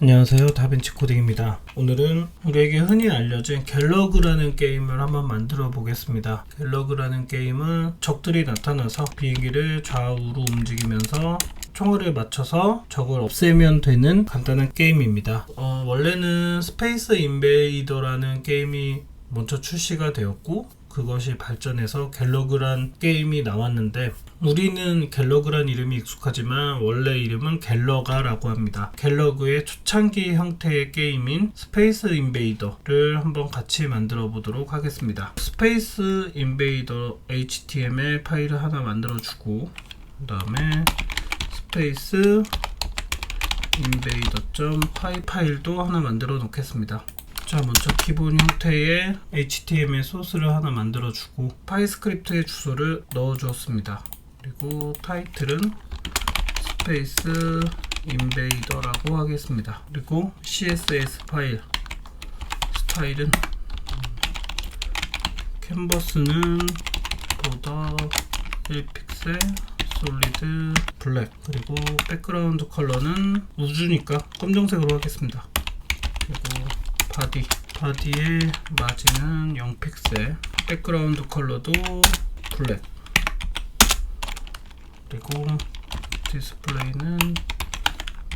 안녕하세요, 다빈치 코딩입니다. 오늘은 우리에게 흔히 알려진 갤러그라는 게임을 한번 만들어 보겠습니다. 갤러그라는 게임은 적들이 나타나서 비행기를 좌우로 움직이면서 총알을 맞춰서 적을 없애면 되는 간단한 게임입니다. 원래는 스페이스 인베이더라는 게임이 먼저 출시가 되었고 그것이 발전해서 갤러그란 게임이 나왔는데 우리는 갤러그란 이름이 익숙하지만 원래 이름은 갤러가라고 합니다. 갤러그의 초창기 형태의 게임인 스페이스 인베이더를 한번 같이 만들어 보도록 하겠습니다. 스페이스 인베이더 HTML 파일을 하나 만들어 주고 그 다음에 스페이스 인베이더.py 파일도 하나 만들어 놓겠습니다. 자, 먼저 기본 형태의 HTML 소스를 하나 만들어 주고 파일 스크립트의 주소를 넣어 주었습니다. 그리고 타이틀은 스페이스 인베이더라고 하겠습니다. 그리고 CSS 파일 스타일은 캔버스는 보더 1픽셀 솔리드 블랙, 그리고 백그라운드 컬러는 우주니까 검정색으로 하겠습니다. 그리고 바디의 마진은 0픽셀, 백그라운드 컬러도 블랙, 그리고 디스플레이는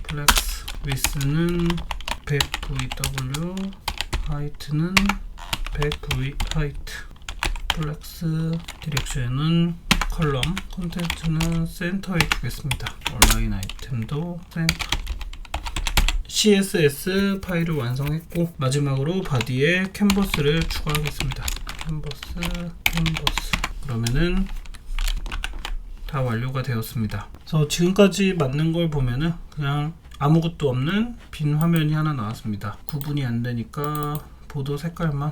플렉스, 위스는 100VW, 하이트는 100V 하이트, 플렉스, 디렉션은 컬럼, 콘텐츠는 센터에 두겠습니다. 온라인 아이템도 센터. CSS 파일을 완성했고 마지막으로 바디에 캔버스를 추가하겠습니다. 캔버스 그러면은 다 완료가 되었습니다. 그래서 지금까지 만든 걸 보면은 그냥 아무것도 없는 빈 화면이 하나 나왔습니다. 구분이 안 되니까 보도 색깔만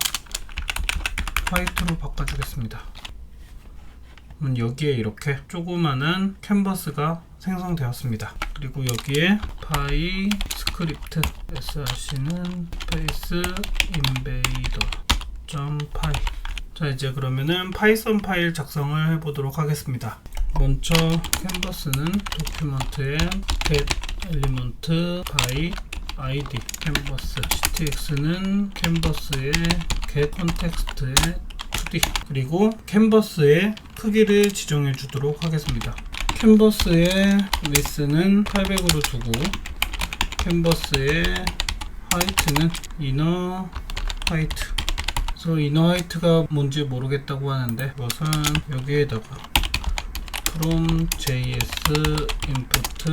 화이트로 바꿔주겠습니다. 여기에 이렇게 조그마한 캔버스가 생성되었습니다. 그리고 여기에 파이 스크립트 src는 스페이스 인베이더.py. 자, 이제 그러면은 파이썬 파일 작성을 해보도록 하겠습니다. 먼저 캔버스는 도큐먼트에 get element by id 캔버스, ctx는 캔버스의 get context의 2D, 그리고 캔버스의 크기를 지정해 주도록 하겠습니다. 캔버스의 위스는 800으로 두고 캔버스의 하이트는 이너 하이트. 그래서 이너 하이트가 뭔지 모르겠다고 하는데 그것은 여기에다가 from js input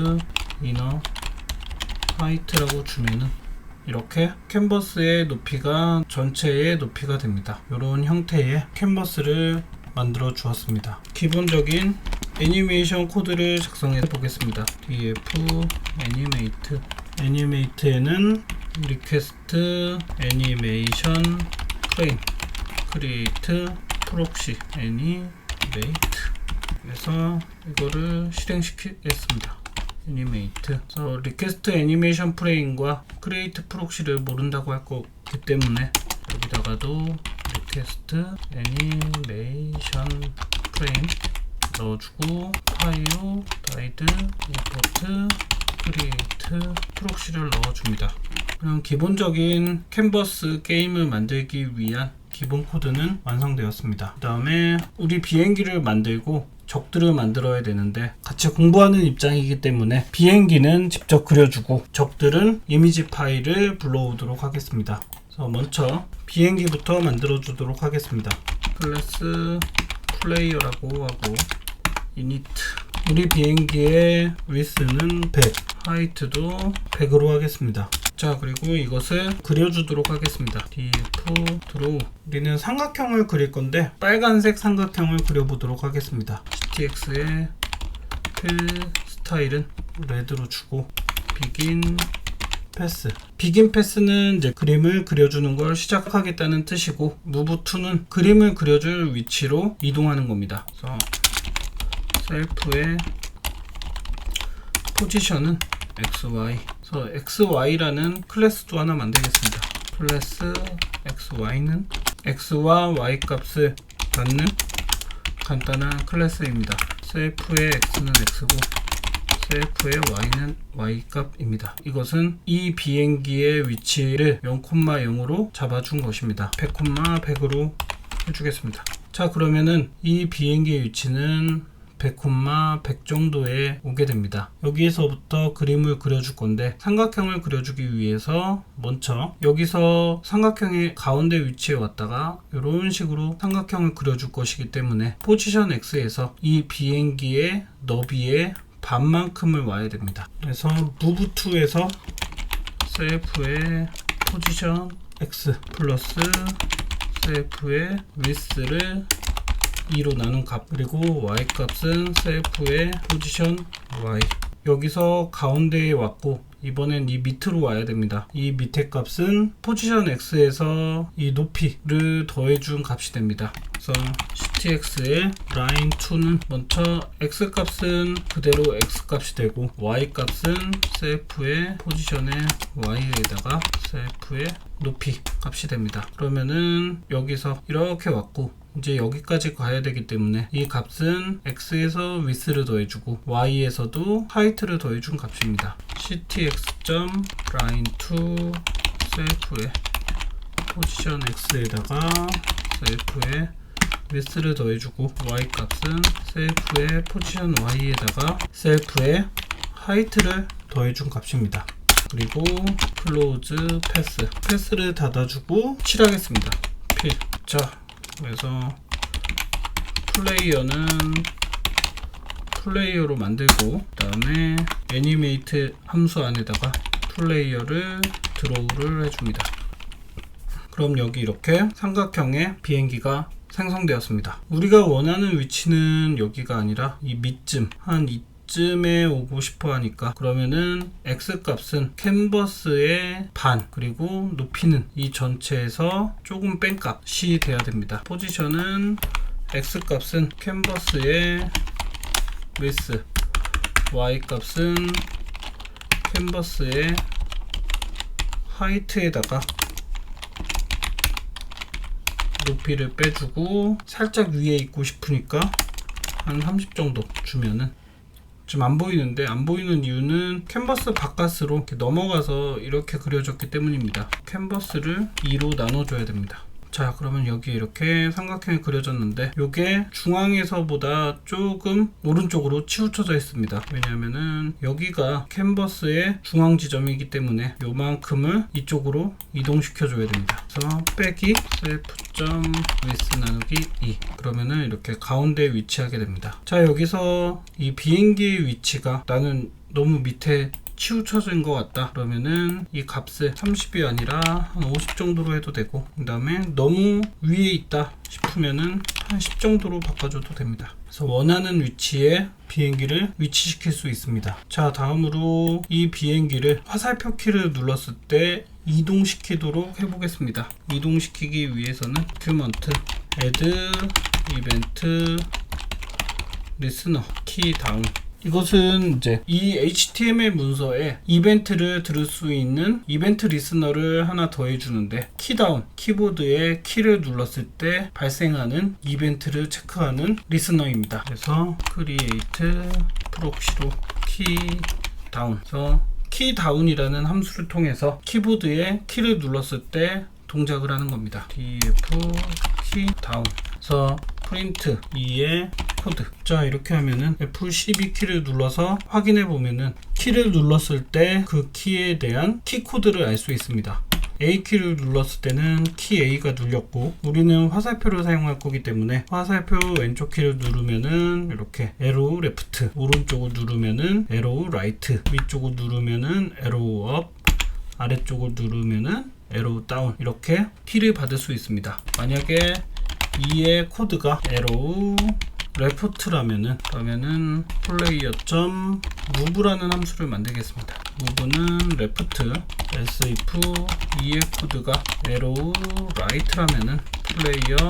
inner height라고 주면은 이렇게 캔버스의 높이가 전체의 높이가 됩니다. 이런 형태의 캔버스를 만들어 주었습니다. 기본적인 애니메이션 코드를 작성해 보겠습니다. df 애니메이트에는 request 애니메이션 프레임 create proxy 애니메이트. 그래서 이거를 실행시키겠습니다. 애니메이트. 그래서 리퀘스트 애니메이션 프레임과 크리에이트 프록시를 모른다고 할 거기 때문에 여기다가도 리퀘스트 애니메이션 프레임 넣어주고 파이오 다이드 임포트 크리에이트 프록시를 넣어줍니다. 그럼 기본적인 캔버스 게임을 만들기 위한 기본 코드는 완성되었습니다. 그 다음에 우리 비행기를 만들고 적들을 만들어야 되는데 같이 공부하는 입장이기 때문에 비행기는 직접 그려주고 적들은 이미지 파일을 불러오도록 하겠습니다. 그래서 먼저 비행기부터 만들어 주도록 하겠습니다. 클래스 플레이어라고 하고 init. 우리 비행기의 위스는 100, 하이트도 100으로 하겠습니다. 자, 그리고 이것을 그려주도록 하겠습니다. div draw. 우리는 삼각형을 그릴 건데 빨간색 삼각형을 그려보도록 하겠습니다. ctx의 fill 스타일은 레드로 주고 begin 패스는 이제 그림을 그려주는 걸 시작하겠다는 뜻이고 move to는 그림을 그려줄 위치로 이동하는 겁니다. 그래서 셀프의 포지션은 xy. 그래서 xy라는 클래스도 하나 만들겠습니다. 클래스 xy는 x와 y 값을 받는 간단한 클래스입니다. 셀프의 x는 x고 셀프의 y는 y값입니다. 이것은 이 비행기의 위치를 0,0으로 잡아준 것입니다. 100,100으로 해주겠습니다. 자, 그러면은 이 비행기의 위치는 100,100 정도에 오게 됩니다. 여기에서부터 그림을 그려줄 건데, 삼각형을 그려주기 위해서 먼저 여기서 삼각형의 가운데 위치에 왔다가 이런 식으로 삼각형을 그려줄 것이기 때문에 포지션 X에서 이 비행기의 너비의 반만큼을 와야 됩니다. 그래서 move to에서 셀프의 포지션 X 플러스 셀프의 width를 2로 나눈 값, 그리고 y 값은 셀프의 포지션 y. 여기서 가운데에 왔고 이번엔 이 밑으로 와야 됩니다. 이 밑에 값은 포지션 x에서 이 높이를 더해준 값이 됩니다. 그래서 ctx의 line 2는 먼저 x 값은 그대로 x 값이 되고 y 값은 셀프의 포지션의 y에다가 셀프의 높이 값이 됩니다. 그러면은 여기서 이렇게 왔고 이제 여기까지 가야 되기 때문에 이 값은 x에서 width를 더해주고 y에서도 height를 더해준 값입니다. ctx.line2 셀프의 포지션 x에다가 셀프의 width를 더해주고 y 값은 셀프의 포지션 y에다가 셀프의 height를 더해준 값입니다. 그리고 close 패스를 닫아주고 칠하겠습니다. 필. 자, 그래서 플레이어로 만들고 그 다음에 애니메이트 함수 안에다가 플레이어를 드로우를 해줍니다. 그럼 여기 이렇게 삼각형의 비행기가 생성되었습니다. 우리가 원하는 위치는 여기가 아니라 이 밑쯤 한 이쯤에 오고 싶어 하니까, 그러면은 x 값은 캔버스의 반, 그리고 높이는 이 전체에서 조금 뺀 값이 돼야 됩니다. 포지션은 x 값은 캔버스의 width, y 값은 캔버스의 height에다가 높이를 빼주고, 살짝 위에 있고 싶으니까 한 30 정도 주면은, 지금 안 보이는데, 안 보이는 이유는 캔버스 바깥으로 이렇게 넘어가서 이렇게 그려졌기 때문입니다. 캔버스를 2로 나눠줘야 됩니다. 자, 그러면 여기 이렇게 삼각형이 그려졌는데 요게 중앙에서보다 조금 오른쪽으로 치우쳐져 있습니다. 왜냐하면은 여기가 캔버스의 중앙 지점이기 때문에 요만큼을 이쪽으로 이동시켜 줘야 됩니다. 그래서 빼기 self.width 나누기 2, 그러면은 이렇게 가운데에 위치하게 됩니다. 자, 여기서 이 비행기의 위치가 나는 너무 밑에 치우쳐진 것 같다 그러면은 이 값을 30이 아니라 한 50 정도로 해도 되고, 그 다음에 너무 위에 있다 싶으면은 한 10 정도로 바꿔줘도 됩니다. 그래서 원하는 위치에 비행기를 위치시킬 수 있습니다. 자, 다음으로 이 비행기를 화살표 키를 눌렀을 때 이동시키도록 해보겠습니다. 이동시키기 위해서는 document add event listener key down, 이것은 이제 이 HTML 문서에 이벤트를 들을 수 있는 이벤트 리스너를 하나 더해 주는데, 키다운, 키보드에 키를 눌렀을 때 발생하는 이벤트를 체크하는 리스너입니다. 그래서 create proxy로 키다운, 그래서 키다운이라는 함수를 통해서 키보드에 키를 눌렀을 때 동작을 하는 겁니다. df 키다운, 그래서 print 2의 코드. 자, 이렇게 하면은 F12 키를 눌러서 확인해 보면은 키를 눌렀을 때 그 키에 대한 키 코드를 알 수 있습니다. A 키를 눌렀을 때는 키 A가 눌렸고, 우리는 화살표를 사용할 거기 때문에 화살표 왼쪽 키를 누르면은 이렇게 arrow left, 오른쪽을 누르면은 arrow right, 위쪽을 누르면은 arrow up, 아래쪽을 누르면은 arrow down, 이렇게 키를 받을 수 있습니다. 만약에 이의 코드가 arrow left라면은, 그러면은 player.move라는 함수를 만들겠습니다. move는 left, else if 이의 코드가 arrow right라면은 player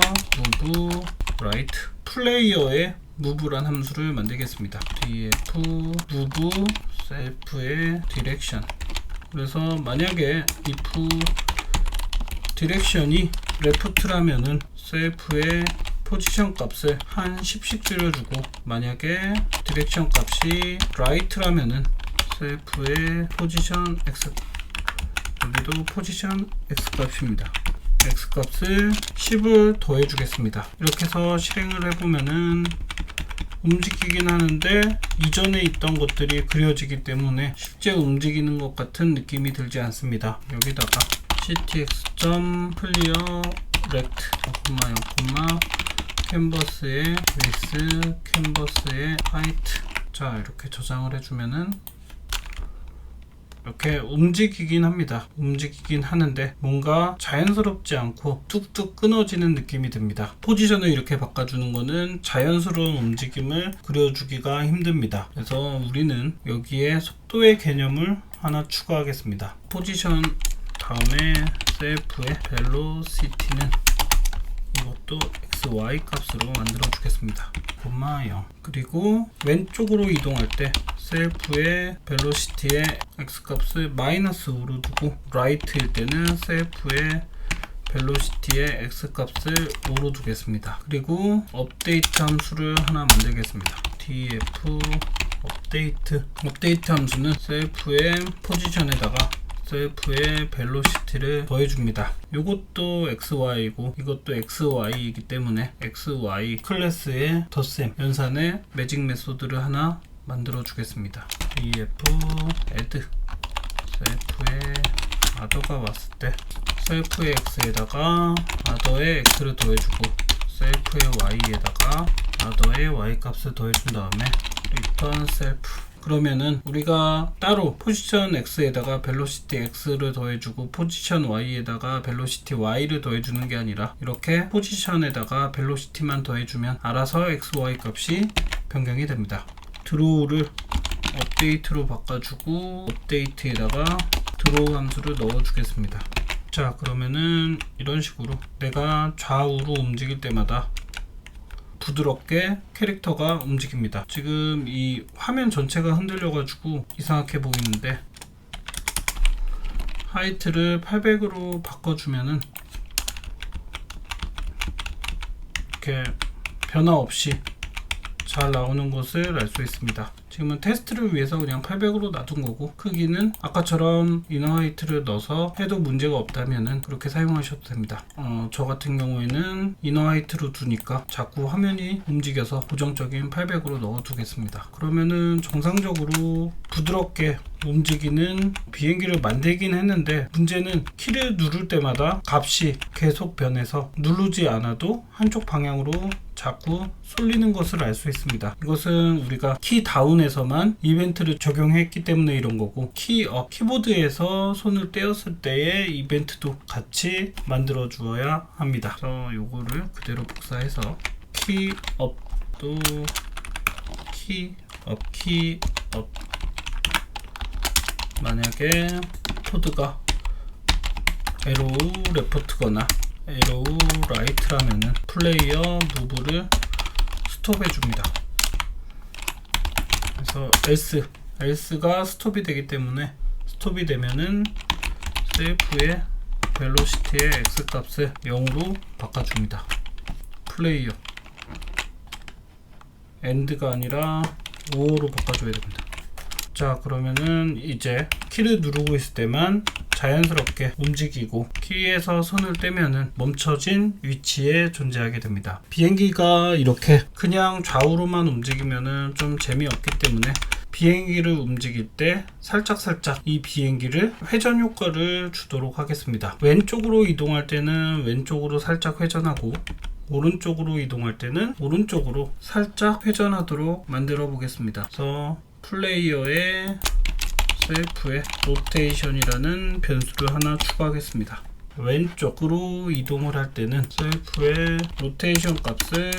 move right, 플레이어의 move란 함수를 만들겠습니다. df move self의 direction. 그래서 만약에 if 디렉션이 레프트라면은 셀프의 포지션 값을 한 10씩 줄여주고, 만약에 디렉션 값이 right라면은 셀프의 포지션 x, 여기도 포지션 x 값입니다. x 값을 10을 더해 주겠습니다. 이렇게 해서 실행을 해보면은 움직이긴 하는데 이전에 있던 것들이 그려지기 때문에 실제 움직이는 것 같은 느낌이 들지 않습니다. 여기다가 ctx.clear rect, 캔버스의 width, 캔버스의 height, 자 이렇게 저장을 해주면은 이렇게 움직이긴 합니다. 움직이긴 하는데 뭔가 자연스럽지 않고 뚝뚝 끊어지는 느낌이 듭니다. 포지션을 이렇게 바꿔주는 거는 자연스러운 움직임을 그려주기가 힘듭니다. 그래서 우리는 여기에 속도의 개념을 하나 추가하겠습니다. 포지션 다음에 셀프의 velocity는 이것도 xy 값으로 만들어 주겠습니다. 0. 그리고 왼쪽으로 이동할 때 셀프의 velocity의 x 값을 -5로 두고 right일 때는 셀프의 velocity의 x 값을 5로 두겠습니다. 그리고 업데이트 함수를 하나 만들겠습니다. df 업데이트 함수는 셀프의 포지션에다가 셀프의 velocity를 더해줍니다. 이것도 xy이고 이것도 xy이기 때문에 xy 클래스의 덧셈 연산의 매직 메소드를 하나 만들어 주겠습니다. df add 셀프의 other가 왔을 때 셀프의 x에다가 other의 x를 더해주고 셀프의 y에다가 other의 y 값을 더해준 다음에 return self. 그러면은 우리가 따로 포지션 x에다가 velocity x를 더해주고 포지션 y에다가 velocity y를 더해주는 게 아니라 이렇게 포지션에다가 velocity만 더해주면 알아서 xy 값이 변경이 됩니다. 드로우를 업데이트로 바꿔주고 업데이트에다가 드로우 함수를 넣어주겠습니다. 자 그러면은 이런 식으로 내가 좌우로 움직일 때마다 부드럽게 캐릭터가 움직입니다. 지금 이 화면 전체가 흔들려 가지고 이상하게 보이는데 하이트를 800으로 바꿔주면은 이렇게 변화 없이 잘 나오는 것을 알 수 있습니다. 지금은 테스트를 위해서 그냥 800으로 놔둔 거고 크기는 아까처럼 이너 하이트를 넣어서 해도 문제가 없다면은 그렇게 사용하셔도 됩니다. 저 같은 경우에는 이너 하이트로 두니까 자꾸 화면이 움직여서 고정적인 800으로 넣어 두겠습니다. 그러면은 정상적으로 부드럽게 움직이는 비행기를 만들긴 했는데 문제는 키를 누를 때마다 값이 계속 변해서 누르지 않아도 한쪽 방향으로 자꾸 쏠리는 것을 알 수 있습니다. 이것은 우리가 키 다운에서만 이벤트를 적용했기 때문에 이런 거고 키 업, 키보드에서 손을 떼었을 때의 이벤트도 같이 만들어 주어야 합니다. 그래서 요거를 그대로 복사해서 키 업도 키 업 만약에 코드가 에로우 레프트거나 에로우 라이트라면은 플레이어 무브를 스톱해 줍니다. 그래서 else가 스톱이 되기 때문에 스톱이 되면은 셀프의 velocity의 x 값을 0으로 바꿔줍니다. 플레이어 end가 아니라 5로 바꿔줘야 됩니다. 자 그러면은 이제 키를 누르고 있을 때만 자연스럽게 움직이고 키에서 손을 떼면은 멈춰진 위치에 존재하게 됩니다. 비행기가 이렇게 그냥 좌우로만 움직이면은 좀 재미없기 때문에 비행기를 움직일 때 살짝 이 비행기를 회전 효과를 주도록 하겠습니다. 왼쪽으로 이동할 때는 왼쪽으로 살짝 회전하고 오른쪽으로 이동할 때는 오른쪽으로 살짝 회전하도록 만들어 보겠습니다. 그래서 플레이어의 셀프의 로테이션이라는 변수를 하나 추가하겠습니다. 왼쪽으로 이동을 할 때는 셀프의 로테이션 값을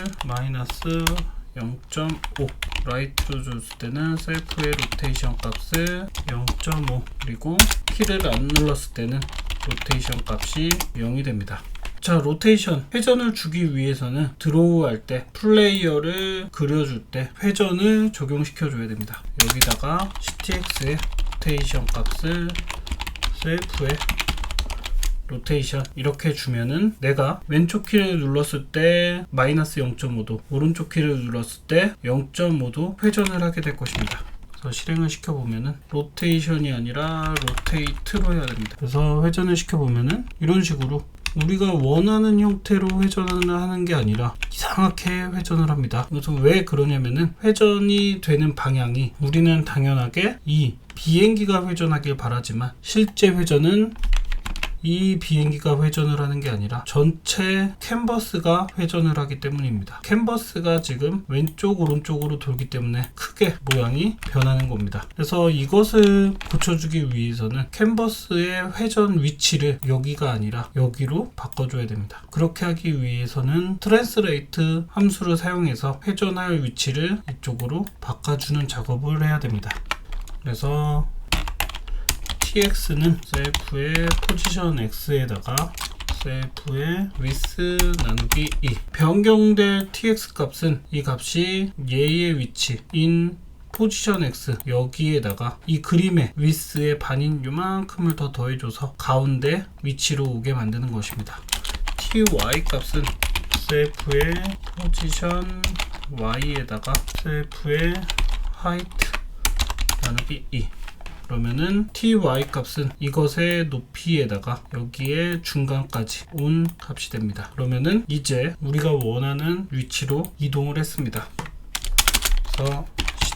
-0.5 라이트로 줬을 때는 셀프의 로테이션 값을 0.5 그리고 키를 안 눌렀을 때는 로테이션 값이 0이 됩니다. 자 로테이션 회전을 주기 위해서는 드로우 할 때 플레이어를 그려줄 때 회전을 적용시켜 줘야 됩니다. 여기다가 ctx의 로테이션 값을 셀프의 로테이션 이렇게 주면은 내가 왼쪽 키를 눌렀을 때 마이너스 0.5도, 오른쪽 키를 눌렀을 때 0.5도 회전을 하게 될 것입니다. 그래서 실행을 시켜보면은 로테이션이 아니라 로테이트로 해야 됩니다. 그래서 회전을 시켜보면은 이런 식으로 우리가 원하는 형태로 회전을 하는 게 아니라 이상하게 회전을 합니다. 그래서 왜 그러냐면은 회전이 되는 방향이 우리는 당연하게 이 비행기가 회전하길 바라지만 실제 회전은 이 비행기가 회전을 하는 게 아니라 전체 캔버스가 회전을 하기 때문입니다. 캔버스가 지금 왼쪽 오른쪽으로 돌기 때문에 크게 모양이 변하는 겁니다. 그래서 이것을 고쳐주기 위해서는 캔버스의 회전 위치를 여기가 아니라 여기로 바꿔줘야 됩니다. 그렇게 하기 위해서는 트랜스레이트 함수를 사용해서 회전할 위치를 이쪽으로 바꿔주는 작업을 해야 됩니다. 그래서 tx는 셀프의 포지션 x에다가 셀프의 width 나누기 2 변경될 tx 값은 이 값이 얘의 위치인 포지션 x 여기에다가 이 그림의 width의 반인 요만큼을 더 더해줘서 가운데 위치로 오게 만드는 것입니다. ty 값은 셀프의 포지션 y에다가 셀프의 height 나누기 2 그러면은 ty 값은 이것의 높이에다가 여기에 중간까지 온 값이 됩니다. 그러면은 이제 우리가 원하는 위치로 이동을 했습니다. 그래서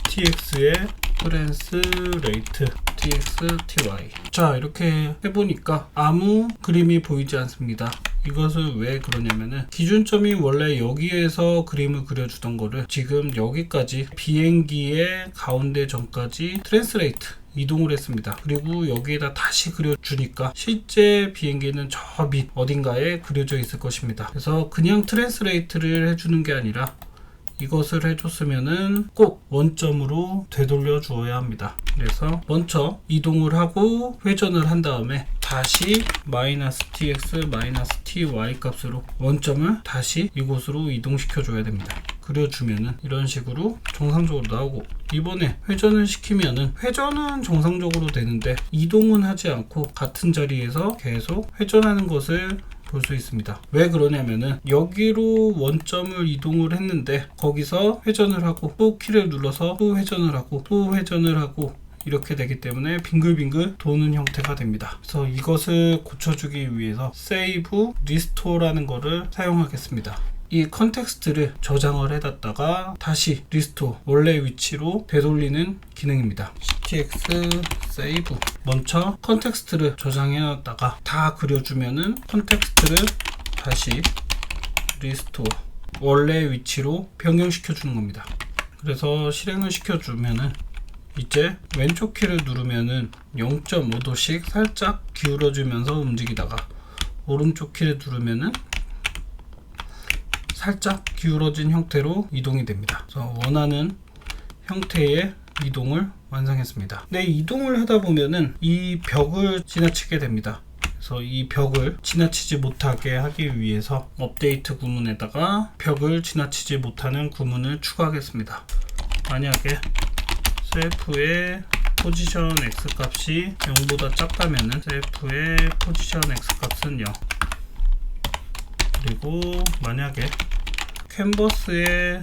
ctx의 트랜스레이트 tx ty 자 이렇게 해보니까 아무 그림이 보이지 않습니다. 이것은 왜 그러냐면은 기준점이 원래 여기에서 그림을 그려주던 거를 지금 여기까지 비행기의 가운데 점까지 트랜스레이트 이동을 했습니다. 그리고 여기에다 다시 그려주니까 실제 비행기는 저 밑 어딘가에 그려져 있을 것입니다. 그래서 그냥 트랜스레이트를 해주는 게 아니라 이것을 해줬으면은 꼭 원점으로 되돌려 주어야 합니다. 그래서 먼저 이동을 하고 회전을 한 다음에 다시 -tx -ty 값으로 원점을 다시 이곳으로 이동시켜 줘야 됩니다. 그려주면은 이런 식으로 정상적으로 나오고 이번에 회전을 시키면은 회전은 정상적으로 되는데 이동은 하지 않고 같은 자리에서 계속 회전하는 것을 볼 수 있습니다. 왜 그러냐면은 여기로 원점을 이동을 했는데 거기서 회전을 하고 또 키를 눌러서 또 회전을 하고 또 회전을 하고 이렇게 되기 때문에 빙글빙글 도는 형태가 됩니다. 그래서 이것을 고쳐주기 위해서 save restore라는 거를 사용하겠습니다. 이 컨텍스트를 저장을 해놨다가 다시 리스토어 원래 위치로 되돌리는 기능입니다. ctx save 먼저 컨텍스트를 저장해놨다가 다 그려주면은 컨텍스트를 다시 리스토어 원래 위치로 변경시켜 주는 겁니다. 그래서 실행을 시켜주면은 이제 왼쪽 키를 누르면은 0.5도씩 살짝 기울어지면서 움직이다가 오른쪽 키를 누르면은 살짝 기울어진 형태로 이동이 됩니다. 그래서 원하는 형태의 이동을 완성했습니다. 네, 이동을 하다 보면은 이 벽을 지나치게 됩니다. 그래서 이 벽을 지나치지 못하게 하기 위해서 업데이트 구문에다가 벽을 지나치지 못하는 구문을 추가하겠습니다. 만약에 셀프의 포지션 x 값이 0보다 작다면은 셀프의 포지션 x 값은 0 그리고 만약에 캔버스의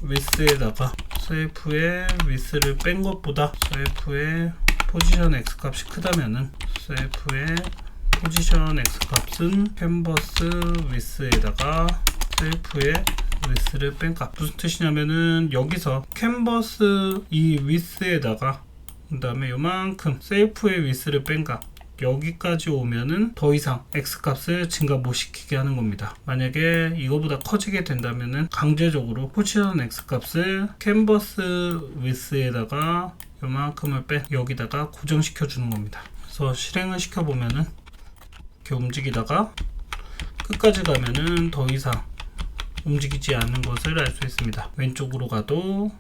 width에다가 셀프의 width를 뺀 것보다 셀프의 포지션 x 값이 크다면은 셀프의 포지션 x 값은 캔버스 width에다가 셀프의 width를 뺀 값. 무슨 뜻이냐면은 여기서 캔버스 이 width에다가 그 다음에 요만큼 셀프의 width를 뺀 값 여기까지 오면은 더 이상 x 값을 증가 못 시키게 하는 겁니다. 만약에 이거보다 커지게 된다면은 강제적으로 포지션 x 값을 캔버스 width에다가 요만큼을 빼 여기다가 고정시켜 주는 겁니다. 그래서 실행을 시켜 보면은 이렇게 움직이다가 끝까지 가면은 더 이상 움직이지 않는 것을 알 수 있습니다. 왼쪽으로 가도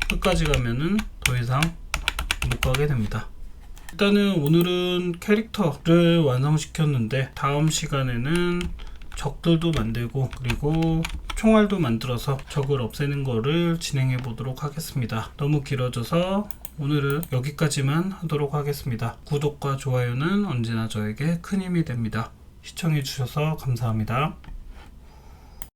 끝까지 가면은 더 이상 못 가게 됩니다. 일단은 오늘은 캐릭터를 완성시켰는데 다음 시간에는 적들도 만들고 그리고 총알도 만들어서 적을 없애는 거를 진행해 보도록 하겠습니다. 너무 길어져서 오늘은 여기까지만 하도록 하겠습니다. 구독과 좋아요는 언제나 저에게 큰 힘이 됩니다. 시청해주셔서 감사합니다.